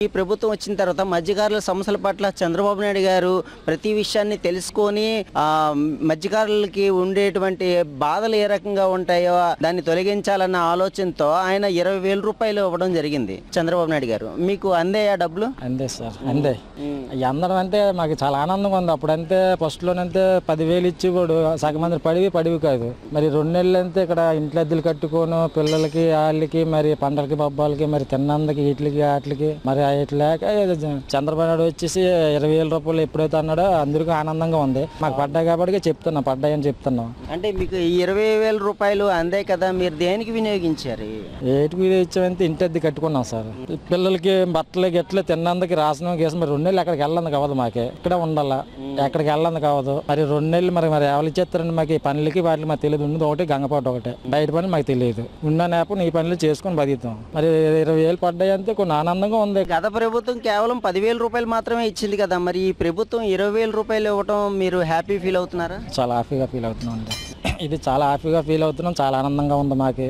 ఈ ప్రభుత్వం వచ్చిన తర్వాత మత్స్యకారుల సమస్యల పట్ల చంద్రబాబు నాయుడు గారు ప్రతి విషయాన్ని తెలుసుకొని మత్స్యకారులకి ఉండేటువంటి బాధలు ఏ రకంగా ఉంటాయో దాన్ని తొలగించాలన్న ఆలోచనతో ఆయన 20,000 రూపాయలు ఇవ్వడం జరిగింది చంద్రబాబు నాయుడు గారు. మీకు అందేయా డబ్బులు? అందే సార్, అందే. అందరం అంటే మాకు చాలా ఆనందంగా ఉంది. అప్పుడంతే ఫస్ట్లోనంతే 10,000 ఇచ్చేవాడు, సగం మంది పడివి కాదు. మరి 2 నెలలు అంతే ఇక్కడ ఇంట్లో అద్దెలు కట్టుకోను పిల్లలకి వాళ్ళకి మరి పంటలకి పబ్బాలకి మరి తిన్నందుకు వీటికి వాటికి మరి లేక చంద్రబాబు నాయుడు వచ్చేసి 20,000 రూపాయలు ఎప్పుడైతే అన్నాడో అందరికీ ఆనందంగా ఉంది. మాకు పడ్డాయి కాబట్టి పడ్డాయని చెప్తున్నాం. అంటే మీకు 20,000 రూపాయలు అందే కదా, మీరు దేనికి వినియోగించారు? ఏటికి వినియోగించామంటే ఇంటి అద్దె కట్టుకున్నాం సార్. పిల్లలకి బట్టలకి ఎట్లా తిన్నందుకు రాసిన గేసం మరి 2 నెలలు ఎక్కడికి వెళ్ళంది కావదు, మాకే ఇక్కడ ఉండాలా, ఎక్కడికి వెళ్ళంది కావదు. మరి 2 నెలలు మరి ఎవరు ఇచ్చేస్తారండి మాకు? ఈ పనులకి వాటికి మాకు తెలియదు. ఉన్నది ఒకటి గంగపాటు ఒకటే, బయట పని మాకు తెలియదు. ఉన్న నేపం ఈ పనులు చేసుకుని బతుకుతాం. మరి 20,000 పడ్డాయి అంతే కొన్ని ఆనందంగా ఉంది. గత ప్రభుత్వం కేవలం 10,000 రూపాయలు మాత్రమే ఇచ్చింది కదా, మరి ఈ ప్రభుత్వం 20,000 రూపాయలు ఇవ్వటం మీరు హ్యాపీ ఫీల్ అవుతున్నారా? చాలా హ్యాపీగా ఫీల్ అవుతున్నాం అండి. ఇది చాలా హ్యాపీగా ఫీల్ అవుతున్నాం. చాలా ఆనందంగా ఉంది మాకు.